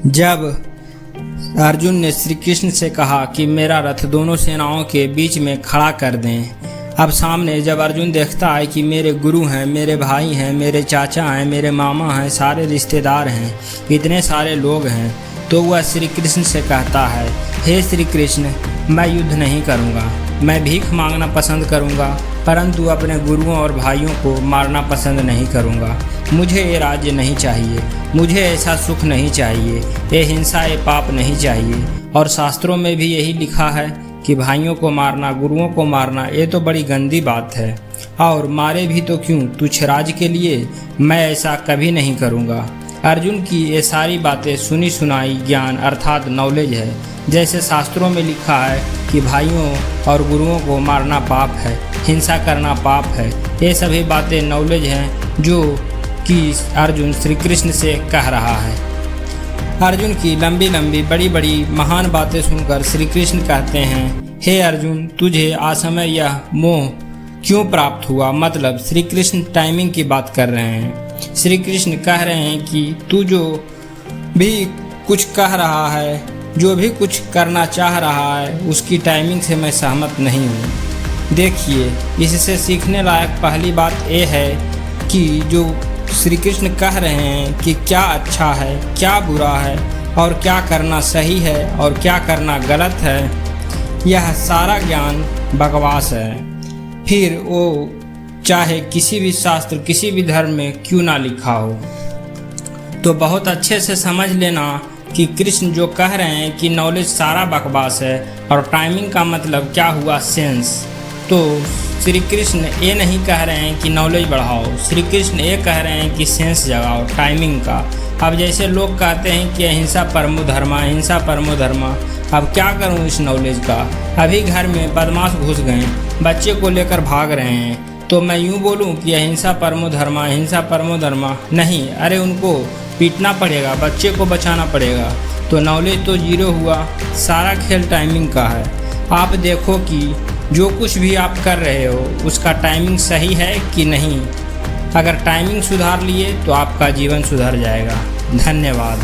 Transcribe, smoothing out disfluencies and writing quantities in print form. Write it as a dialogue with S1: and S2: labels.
S1: जब अर्जुन ने श्री कृष्ण से कहा कि मेरा रथ दोनों सेनाओं के बीच में खड़ा कर दें, अब सामने जब अर्जुन देखता है कि मेरे गुरु हैं, मेरे भाई हैं, मेरे चाचा हैं, मेरे मामा हैं, सारे रिश्तेदार हैं, इतने सारे लोग हैं, तो वह श्री कृष्ण से कहता है, हे श्री कृष्ण, मैं युद्ध नहीं करूँगा, मैं भीख मांगना पसंद करूँगा, परंतु अपने गुरुओं और भाइयों को मारना पसंद नहीं करूँगा। मुझे ये राज्य नहीं चाहिए, मुझे ऐसा सुख नहीं चाहिए, ये हिंसा, ये पाप नहीं चाहिए। और शास्त्रों में भी यही लिखा है कि भाइयों को मारना, गुरुओं को मारना, ये तो बड़ी गंदी बात है, और मारे भी तो क्यों, तुच्छ राज के लिए, मैं ऐसा कभी नहीं करूँगा। अर्जुन की ये सारी बातें सुनी सुनाई ज्ञान अर्थात नॉलेज है। जैसे शास्त्रों में लिखा है कि भाइयों और गुरुओं को मारना पाप है, हिंसा करना पाप है, ये सभी बातें नॉलेज हैं जो कि अर्जुन श्री कृष्ण से कह रहा है। अर्जुन की लंबी लंबी बड़ी बड़ी महान बातें सुनकर श्री कृष्ण कहते हैं, हे अर्जुन, तुझे असमय यह मोह क्यों प्राप्त हुआ। मतलब श्री कृष्ण टाइमिंग की बात कर रहे हैं। श्री कृष्ण कह रहे हैं कि तू जो भी कुछ कह रहा है, जो भी कुछ करना चाह रहा है, उसकी टाइमिंग से मैं सहमत नहीं हूँ। देखिए, इससे सीखने लायक पहली बात यह है कि जो श्री कृष्ण कह रहे हैं कि क्या अच्छा है, क्या बुरा है, और क्या करना सही है और क्या करना गलत है, यह सारा ज्ञान बकवास है। फिर वो चाहे किसी भी शास्त्र, किसी भी धर्म में क्यों ना लिखा हो। तो बहुत अच्छे से समझ लेना कि कृष्ण जो कह रहे हैं कि नॉलेज सारा बकवास है, और टाइमिंग का मतलब क्या हुआ, सेंस। तो श्री कृष्ण ये नहीं कह रहे हैं कि नॉलेज बढ़ाओ, श्री कृष्ण ये कह रहे हैं कि सेंस जगाओ टाइमिंग का। अब जैसे लोग कहते हैं कि अहिंसा परमो धर्मा, अहिंसा परमो धर्मा, अब क्या करूं इस नॉलेज का। अभी घर में बदमाश घुस गए, बच्चे को लेकर भाग रहे हैं, तो मैं यूँ बोलूं कि अहिंसा परमो धर्मा, अहिंसा परमो धर्मा, नहीं, अरे उनको पीटना पड़ेगा, बच्चे को बचाना पड़ेगा। तो नॉलेज तो जीरो हुआ, सारा खेल टाइमिंग का है। आप देखो कि जो कुछ भी आप कर रहे हो उसका टाइमिंग सही है कि नहीं। अगर टाइमिंग सुधार लिए तो आपका जीवन सुधर जाएगा। धन्यवाद।